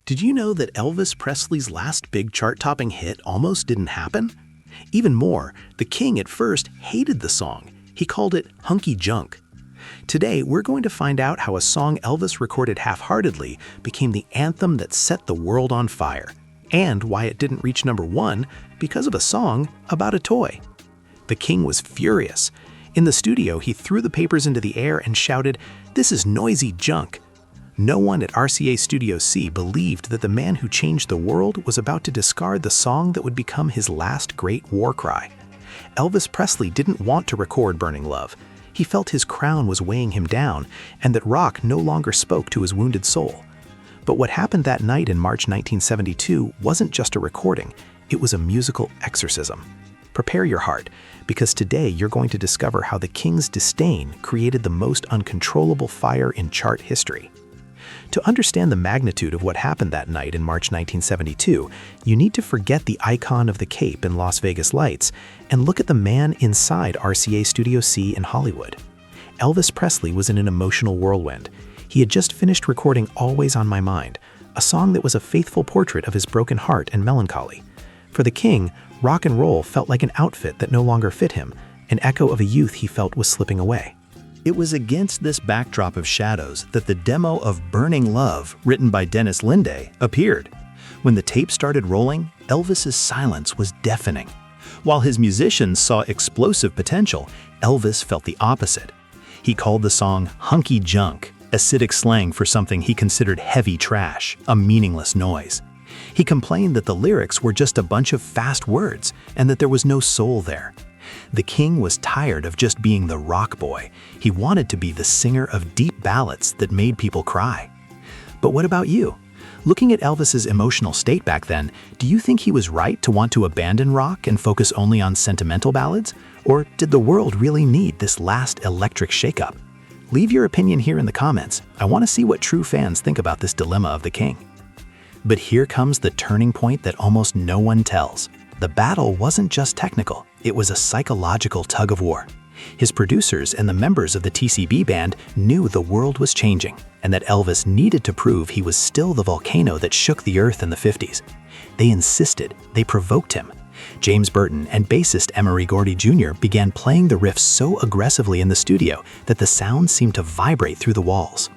Did you know that Elvis Presley's last big chart-topping hit almost didn't happen? Even more, the King at first hated the song. He called it hunky junk. Today, we're going to find out how a song Elvis recorded half-heartedly became the anthem that set the world on fire, and why it didn't reach #1 because of a song about a toy. The King was furious. In the studio, he threw the papers into the air and shouted, "This is noisy junk." No one at RCA Studio C believed that the man who changed the world was about to discard the song that would become his last great war cry. Elvis Presley didn't want to record Burning Love. He felt his crown was weighing him down and that rock no longer spoke to his wounded soul. But what happened that night in March 1972 wasn't just a recording, it was a musical exorcism. Prepare your heart, because today you're going to discover how the King's disdain created the most uncontrollable fire in chart history. To understand the magnitude of what happened that night in March 1972, you need to forget the icon of the Cape in Las Vegas lights and look at the man inside RCA Studio C in Hollywood. Elvis Presley was in an emotional whirlwind. He had just finished recording Always on My Mind, a song that was a faithful portrait of his broken heart and melancholy. For the King, rock and roll felt like an outfit that no longer fit him, an echo of a youth he felt was slipping away. It was against this backdrop of shadows that the demo of Burning Love, written by Dennis Linde, appeared. When the tape started rolling, Elvis's silence was deafening. While his musicians saw explosive potential, Elvis felt the opposite. He called the song hunky junk, acidic slang for something he considered heavy trash, a meaningless noise. He complained that the lyrics were just a bunch of fast words and that there was no soul there. The King was tired of just being the rock boy. He wanted to be the singer of deep ballads that made people cry. But what about you? Looking at Elvis's emotional state back then, do you think he was right to want to abandon rock and focus only on sentimental ballads? Or did the world really need this last electric shakeup? Leave your opinion here in the comments. I want to see what true fans think about this dilemma of the King. But here comes the turning point that almost no one tells. The battle wasn't just technical, it was a psychological tug-of-war. His producers and the members of the TCB band knew the world was changing and that Elvis needed to prove he was still the volcano that shook the earth in the 50s. They insisted, they provoked him. James Burton and bassist Emery Gordy Jr. began playing the riffs so aggressively in the studio that the sound seemed to vibrate through the walls.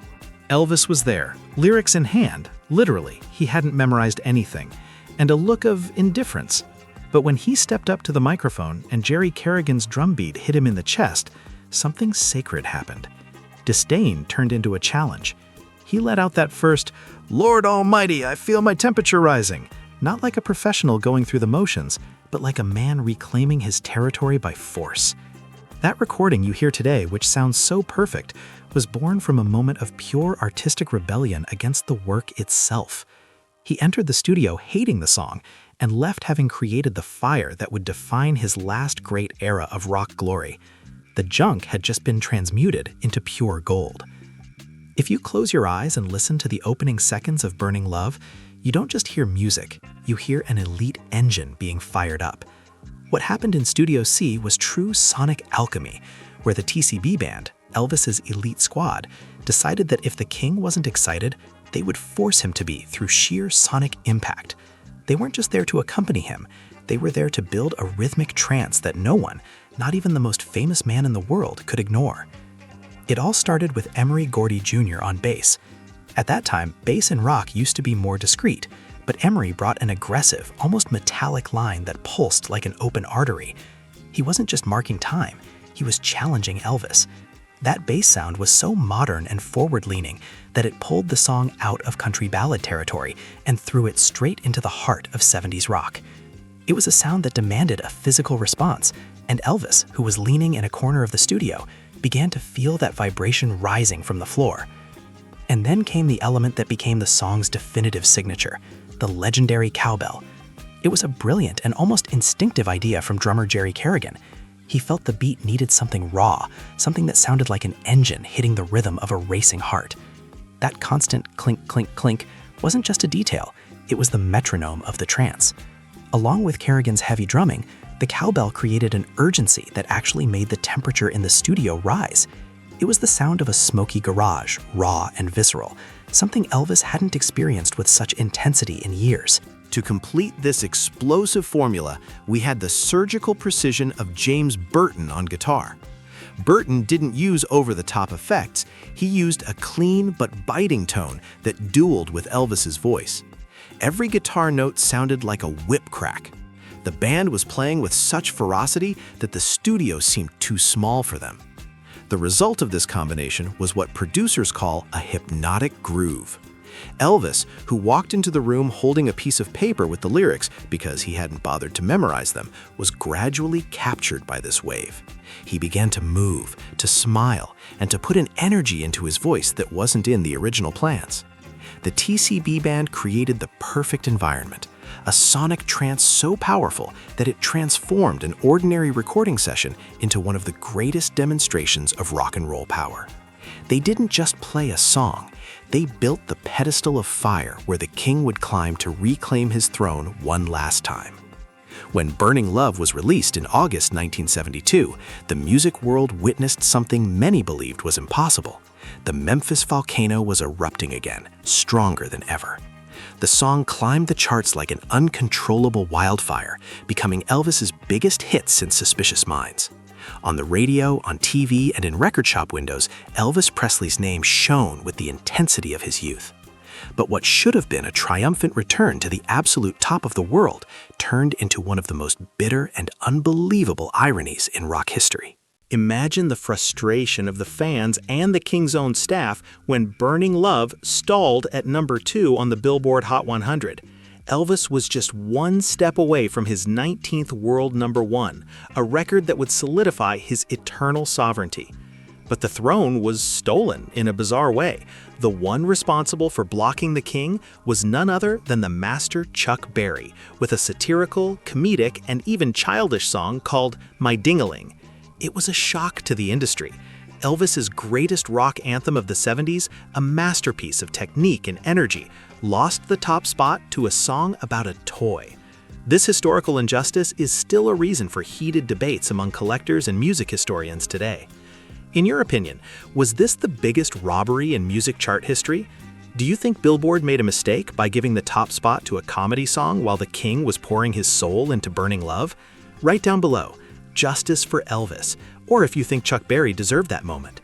Elvis was there, lyrics in hand, literally, he hadn't memorized anything, and a look of indifference. But when he stepped up to the microphone and Jerry Kerrigan's drum beat hit him in the chest, something sacred happened. Disdain turned into a challenge. He let out that first, "Lord Almighty, I feel my temperature rising," not like a professional going through the motions, but like a man reclaiming his territory by force. That recording you hear today, which sounds so perfect, was born from a moment of pure artistic rebellion against the work itself. He entered the studio hating the song and left having created the fire that would define his last great era of rock glory. The junk had just been transmuted into pure gold. If you close your eyes and listen to the opening seconds of Burning Love, you don't just hear music, you hear an elite engine being fired up. What happened in Studio C was true sonic alchemy, where the TCB band, Elvis's elite squad, decided that if the King wasn't excited, they would force him to be through sheer sonic impact. They weren't just there to accompany him, they were there to build a rhythmic trance that no one, not even the most famous man in the world, could ignore. It all started with Emery Gordy Jr. on bass. At that time, bass and rock used to be more discreet, but Emery brought an aggressive, almost metallic line that pulsed like an open artery. He wasn't just marking time, he was challenging Elvis. That bass sound was so modern and forward-leaning that it pulled the song out of country ballad territory and threw it straight into the heart of 70s rock. It was a sound that demanded a physical response, and Elvis, who was leaning in a corner of the studio, began to feel that vibration rising from the floor. And then came the element that became the song's definitive signature, the legendary cowbell. It was a brilliant and almost instinctive idea from drummer Jerry Kerrigan. He felt the beat needed something raw, something that sounded like an engine hitting the rhythm of a racing heart. That constant clink, clink, clink wasn't just a detail, it was the metronome of the trance. Along with Kerrigan's heavy drumming, the cowbell created an urgency that actually made the temperature in the studio rise. It was the sound of a smoky garage, raw and visceral, something Elvis hadn't experienced with such intensity in years. To complete this explosive formula, we had the surgical precision of James Burton on guitar. Burton didn't use over-the-top effects, he used a clean but biting tone that dueled with Elvis's voice. Every guitar note sounded like a whip crack. The band was playing with such ferocity that the studio seemed too small for them. The result of this combination was what producers call a hypnotic groove. Elvis, who walked into the room holding a piece of paper with the lyrics because he hadn't bothered to memorize them, was gradually captured by this wave. He began to move, to smile, and to put an energy into his voice that wasn't in the original plans. The TCB band created the perfect environment, a sonic trance so powerful that it transformed an ordinary recording session into one of the greatest demonstrations of rock and roll power. They didn't just play a song, they built the pedestal of fire where the king would climb to reclaim his throne one last time. When Burning Love was released in August 1972, the music world witnessed something many believed was impossible. The Memphis volcano was erupting again, stronger than ever. The song climbed the charts like an uncontrollable wildfire, becoming Elvis's biggest hit since Suspicious Minds. On the radio, on TV, and in record shop windows, Elvis Presley's name shone with the intensity of his youth. But what should have been a triumphant return to the absolute top of the world turned into one of the most bitter and unbelievable ironies in rock history. Imagine the frustration of the fans and the King's own staff when Burning Love stalled at number 2 on the Billboard Hot 100. Elvis was just one step away from his 19th world number 1, a record that would solidify his eternal sovereignty. But the throne was stolen in a bizarre way. The one responsible for blocking the king was none other than the master Chuck Berry, with a satirical, comedic, and even childish song called My Ding-a-ling. It was a shock to the industry. Elvis's greatest rock anthem of the 70s, a masterpiece of technique and energy, lost the top spot to a song about a toy. This historical injustice is still a reason for heated debates among collectors and music historians today. In your opinion, was this the biggest robbery in music chart history? Do you think Billboard made a mistake by giving the top spot to a comedy song while the king was pouring his soul into Burning Love? Write down below, justice for Elvis, or if you think Chuck Berry deserved that moment.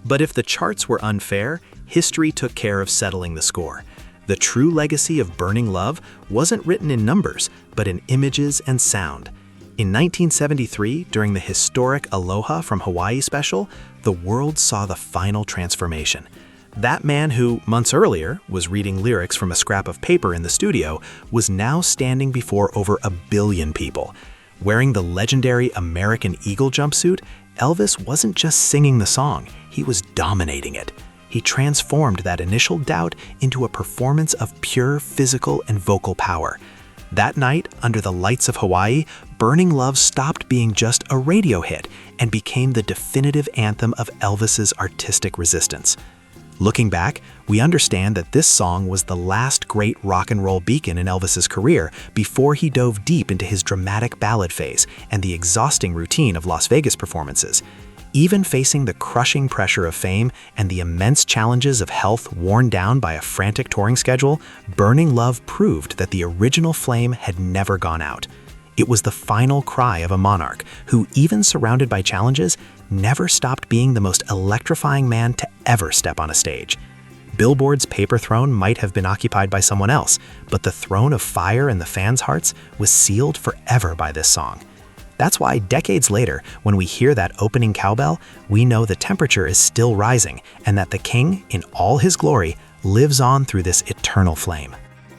But if the charts were unfair, history took care of settling the score. The true legacy of Burning Love wasn't written in numbers, but in images and sound. In 1973, during the historic Aloha from Hawaii special, the world saw the final transformation. That man who, months earlier, was reading lyrics from a scrap of paper in the studio was now standing before over 1 billion people. Wearing the legendary American Eagle jumpsuit, Elvis wasn't just singing the song, he was dominating it. He transformed that initial doubt into a performance of pure physical and vocal power. That night, under the lights of Hawaii, Burning Love stopped being just a radio hit and became the definitive anthem of Elvis's artistic resistance. Looking back, we understand that this song was the last great rock and roll beacon in Elvis's career before he dove deep into his dramatic ballad phase and the exhausting routine of Las Vegas performances. Even facing the crushing pressure of fame and the immense challenges of health worn down by a frantic touring schedule, Burning Love proved that the original flame had never gone out. It was the final cry of a monarch who, even surrounded by challenges, never stopped being the most electrifying man to ever step on a stage. Billboard's paper throne might have been occupied by someone else, but the throne of fire in the fans' hearts was sealed forever by this song. That's why decades later, when we hear that opening cowbell, we know the temperature is still rising and that the king, in all his glory, lives on through this eternal flame.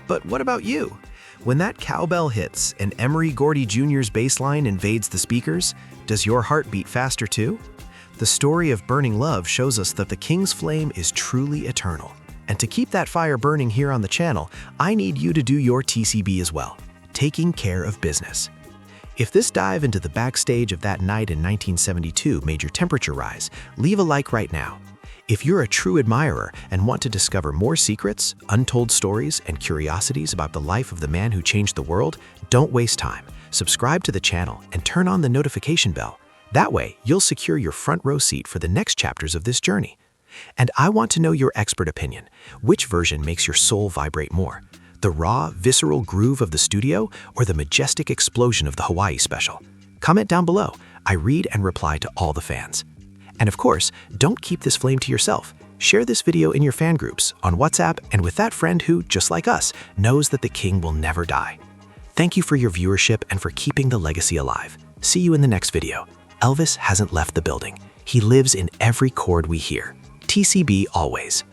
But what about you? When that cowbell hits and Emery Gordy Jr.'s bass line invades the speakers, does your heart beat faster too? The story of Burning Love shows us that the King's flame is truly eternal. And to keep that fire burning here on the channel, I need you to do your TCB as well, taking care of business. If this dive into the backstage of that night in 1972 made your temperature rise, leave a like right now. If you're a true admirer and want to discover more secrets, untold stories, and curiosities about the life of the man who changed the world, don't waste time. Subscribe to the channel and turn on the notification bell. That way, you'll secure your front row seat for the next chapters of this journey. And I want to know your expert opinion. Which version makes your soul vibrate more? The raw, visceral groove of the studio or the majestic explosion of the Hawaii special? Comment down below. I read and reply to all the fans. And of course, don't keep this flame to yourself. Share this video in your fan groups, on WhatsApp, and with that friend who, just like us, knows that the king will never die. Thank you for your viewership and for keeping the legacy alive. See you in the next video. Elvis hasn't left the building. He lives in every chord we hear. TCB always.